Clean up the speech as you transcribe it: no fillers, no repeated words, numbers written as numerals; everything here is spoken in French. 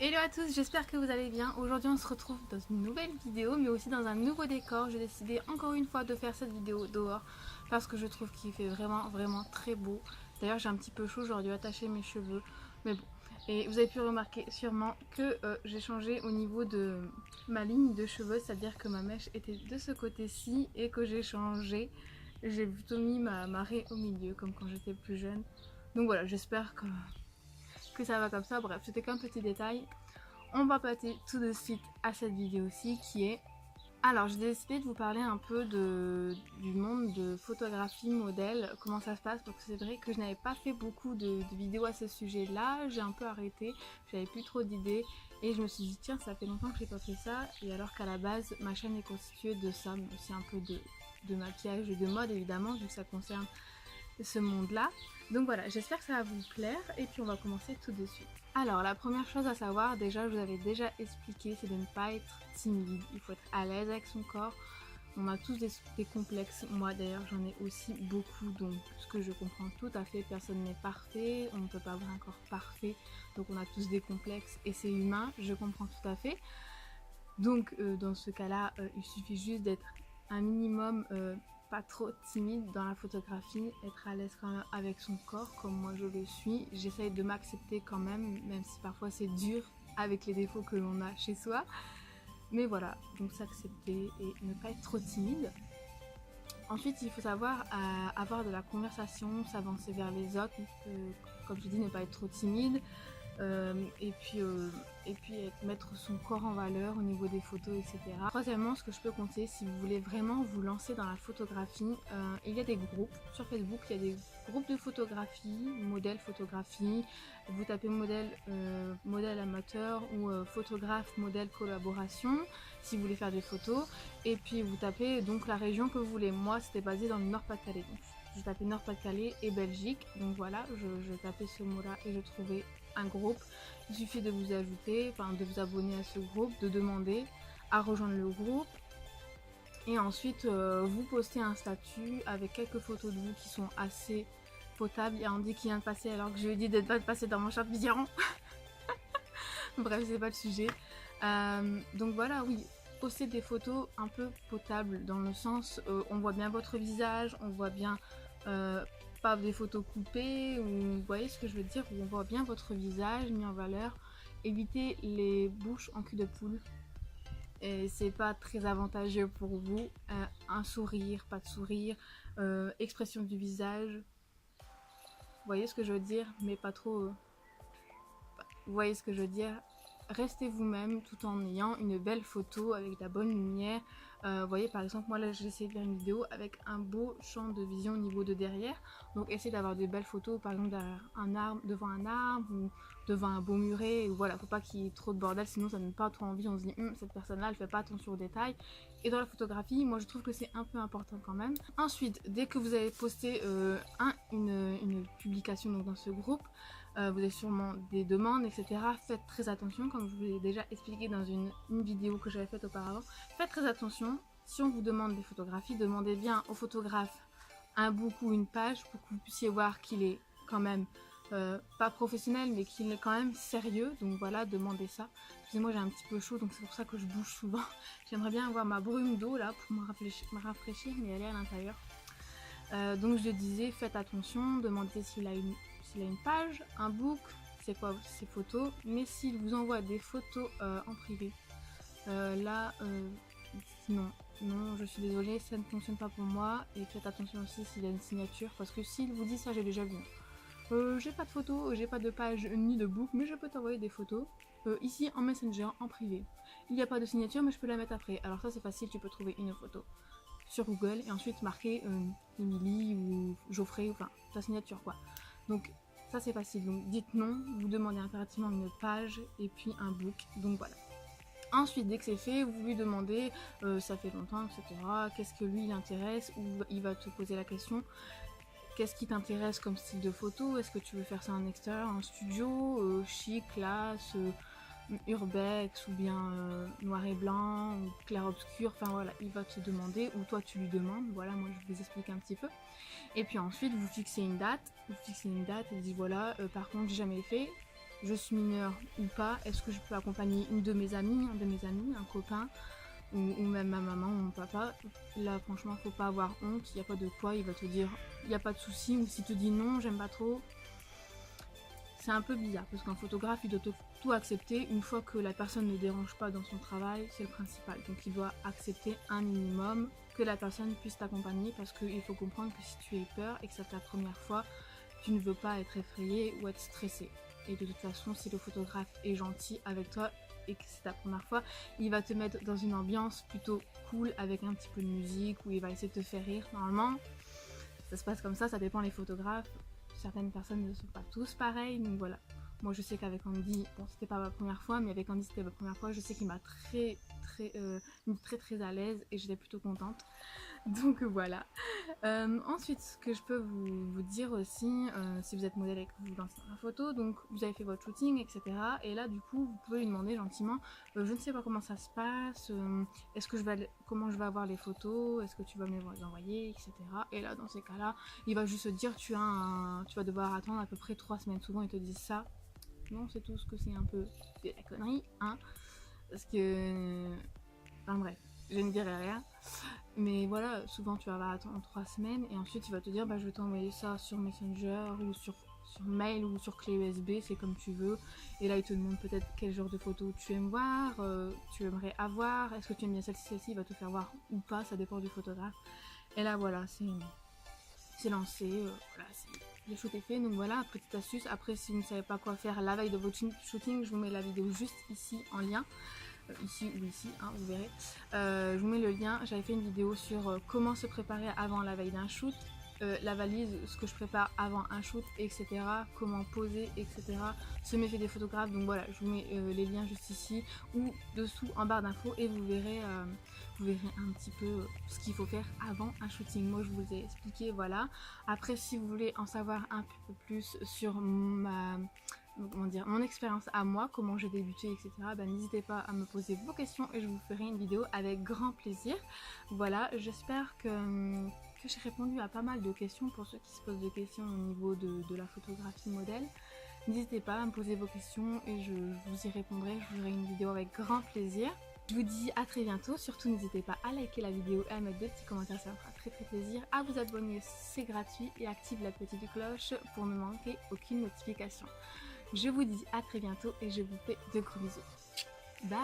Hello à tous, j'espère que vous allez bien. Aujourd'hui on se retrouve dans une nouvelle vidéo mais aussi dans un nouveau décor. J'ai décidé encore une fois de faire cette vidéo dehors parce que je trouve qu'il fait vraiment très beau. D'ailleurs j'ai un petit peu chaud, j'aurais dû attacher mes cheveux mais bon. Et vous avez pu remarquer sûrement que j'ai changé au niveau de ma ligne de cheveux, c'est-à-dire que ma mèche était de ce côté-ci et que j'ai changé. J'ai plutôt mis ma marée au milieu comme quand j'étais plus jeune. Donc voilà, j'espère que ça va comme ça. Bref, c'était qu'un petit détail. On va passer tout de suite à cette vidéo-ci qui est... Alors, j'ai décidé de vous parler un peu du monde de photographie modèle, comment ça se passe, parce que c'est vrai que je n'avais pas fait beaucoup de vidéos à ce sujet-là, j'ai un peu arrêté, j'avais plus trop d'idées, et je me suis dit, tiens, ça fait longtemps que j'ai pas fait ça, et alors qu'à la base, ma chaîne est constituée de ça, mais aussi un peu de maquillage et de mode, évidemment, vu que ça concerne ce monde-là. Donc voilà, j'espère que ça va vous plaire et puis on va commencer tout de suite. Alors la première chose à savoir, déjà je vous avais déjà expliqué, c'est de ne pas être timide. Il faut être à l'aise avec son corps. On a tous des complexes, moi d'ailleurs j'en ai aussi beaucoup, donc ce que je comprends tout à fait, personne n'est parfait, on ne peut pas avoir un corps parfait, donc on a tous des complexes et c'est humain, je comprends tout à fait. Donc dans ce cas-là, il suffit juste d'être un minimum pas trop timide dans la photographie, être à l'aise quand même avec son corps comme moi je le suis. J'essaye de m'accepter quand même, même si parfois c'est dur avec les défauts que l'on a chez soi. Mais voilà, donc s'accepter et ne pas être trop timide. Ensuite, il faut savoir avoir de la conversation, s'avancer vers les autres, comme je dis, ne pas être trop timide, euh, et puis, euh, et puis mettre son corps en valeur au niveau des photos, etc. Troisièmement, ce que je peux conseiller si vous voulez vraiment vous lancer dans la photographie, il y a des groupes sur Facebook, il y a des groupes de photographie, modèle photographie. Vous tapez modèle amateur ou photographe modèle collaboration si vous voulez faire des photos, et puis vous tapez donc la région que vous voulez. Moi c'était basé dans le Nord-Pas-de-Calais, donc je tapais Nord-Pas-de-Calais et Belgique, donc voilà, je tapais ce mot là et je trouvais un groupe. Il suffit de vous ajouter, enfin de vous abonner à ce groupe, de demander à rejoindre le groupe. Et ensuite, vous postez un statut avec quelques photos de vous qui sont assez potables. Il y a Andy qui vient de passer alors que je lui ai dit de ne pas passer dans mon champignon. Bref, c'est pas le sujet. Donc voilà, oui, postez des photos un peu potables dans le sens on voit bien votre visage, on voit bien pas des photos coupées, ou vous voyez ce que je veux dire, où on voit bien votre visage mis en valeur. Évitez les bouches en cul de poule. Et c'est pas très avantageux pour vous. Un sourire, pas de sourire, expression du visage. Vous voyez ce que je veux dire, mais pas trop. Vous voyez ce que je veux dire. Restez vous-même tout en ayant une belle photo avec de la bonne lumière. Vous voyez par exemple moi là j'ai essayé de faire une vidéo avec un beau champ de vision au niveau de derrière. Donc essayez d'avoir de belles photos par exemple derrière un arbre, devant un arbre ou devant un beau muret. Voilà, faut pas qu'il y ait trop de bordel sinon ça donne pas trop envie. On se dit cette personne là elle fait pas attention aux détails. Et dans la photographie moi je trouve que c'est un peu important quand même. Ensuite dès que vous avez posté une publication donc dans ce groupe, vous avez sûrement des demandes, etc. Faites très attention, comme je vous l'ai déjà expliqué dans une vidéo que j'avais faite auparavant. Faites très attention, si on vous demande des photographies, demandez bien au photographe un book ou une page pour que vous puissiez voir qu'il est quand même pas professionnel, mais qu'il est quand même sérieux. Donc voilà, demandez ça. Excusez-moi, j'ai un petit peu chaud, donc c'est pour ça que je bouge souvent. J'aimerais bien avoir ma brume d'eau là pour me rafraîchir, mais elle est à l'intérieur. Donc je disais, faites attention, demandez s'il a une page, un book, c'est quoi ses photos, mais s'il vous envoie des photos en privé, là, non, non, je suis désolée, ça ne fonctionne pas pour moi, et faites attention aussi s'il a une signature, parce que s'il vous dit ça, j'ai déjà vu. J'ai pas de photos, j'ai pas de page ni de book, mais je peux t'envoyer des photos. Ici en Messenger, en privé. Il n'y a pas de signature, mais je peux la mettre après. Alors ça c'est facile, tu peux trouver une photo sur Google et ensuite marquer Emily ou Geoffrey, enfin ta signature quoi. Donc ça c'est facile, donc dites non, vous demandez impérativement une page et puis un book, donc voilà. Ensuite, dès que c'est fait, vous lui demandez, ça fait longtemps, etc., qu'est-ce que lui l'intéresse, ou il va te poser la question, qu'est-ce qui t'intéresse comme style de photo, est-ce que tu veux faire ça en extérieur, en studio, chic, classe, urbex, ou bien noir et blanc, ou clair obscur, enfin voilà, il va te demander, ou toi tu lui demandes, voilà, moi je vous explique un petit peu. Et puis ensuite, vous fixez une date et dites voilà, par contre, j'ai jamais fait. je suis mineure ou pas, est-ce que je peux accompagner une de mes amies, un copain, ou même ma maman ou mon papa. Là franchement faut pas avoir honte, il n'y a pas de quoi, il va te dire il n'y a pas de souci, ou s'il te dit non j'aime pas trop, c'est un peu bizarre parce qu'un photographe il doit tout accepter. Une fois que la personne ne dérange pas dans son travail, c'est le principal, donc il doit accepter un minimum que la personne puisse t'accompagner, parce qu'il faut comprendre que si tu as peur et que c'est ta première fois, tu ne veux pas être effrayé ou être stressé. Et de toute façon, si le photographe est gentil avec toi et que c'est ta première fois, il va te mettre dans une ambiance plutôt cool avec un petit peu de musique, où il va essayer de te faire rire. Normalement, ça se passe comme ça dépend des photographes. Certaines personnes ne sont pas tous pareilles, donc voilà. Moi je sais qu'avec Andy, bon c'était pas ma première fois, mais avec Andy c'était ma première fois, je sais qu'il m'a mis très à l'aise et j'étais plutôt contente. Donc voilà. Ensuite, ce que je peux vous dire aussi, si vous êtes modèle et que vous vous lancez dans la photo, donc vous avez fait votre shooting, etc. Et là, du coup, vous pouvez lui demander gentiment, je ne sais pas comment ça se passe, comment je vais avoir les photos, est-ce que tu vas me les envoyer, etc. Et là, dans ces cas-là, il va juste se dire, tu vas devoir attendre à peu près 3 semaines. Souvent, ils te disent ça. Non, c'est tout ce que c'est un peu de la connerie, hein. Parce que... Enfin bref, je ne dirai rien. Mais voilà, souvent tu vas attendre 3 semaines et ensuite il va te dire je vais t'envoyer ça sur Messenger ou sur mail ou sur clé USB, c'est comme tu veux. Et là il te demande peut-être quel genre de photos tu aimes voir, tu aimerais avoir, est-ce que tu aimes bien celle-ci, il va te faire voir ou pas, ça dépend du photographe. Et là voilà, c'est lancé, voilà, le shoot est fait. Donc voilà, petite astuce. Après si vous ne savez pas quoi faire la veille de votre shooting, je vous mets la vidéo juste ici en lien. Ici ou ici, hein, vous verrez. Je vous mets le lien. J'avais fait une vidéo sur comment se préparer avant la veille d'un shoot, la valise, ce que je prépare avant un shoot, etc. Comment poser, etc. Ce méfait des photographes. Donc voilà, je vous mets les liens juste ici ou dessous en barre d'infos et vous verrez un petit peu ce qu'il faut faire avant un shooting. Moi je vous ai expliqué, voilà. Après si vous voulez en savoir un peu plus sur mon expérience à moi, comment j'ai débuté, etc. N'hésitez pas à me poser vos questions et je vous ferai une vidéo avec grand plaisir. Voilà, j'espère que j'ai répondu à pas mal de questions pour ceux qui se posent des questions au niveau de la photographie modèle. N'hésitez pas à me poser vos questions et je vous y répondrai, je vous ferai une vidéo avec grand plaisir. Je vous dis à très bientôt, surtout n'hésitez pas à liker la vidéo et à mettre des petits commentaires, ça me fera très plaisir. À vous abonner, c'est gratuit, et active la petite cloche pour ne manquer aucune notification. Je vous dis à très bientôt et je vous fais de gros bisous. Bye.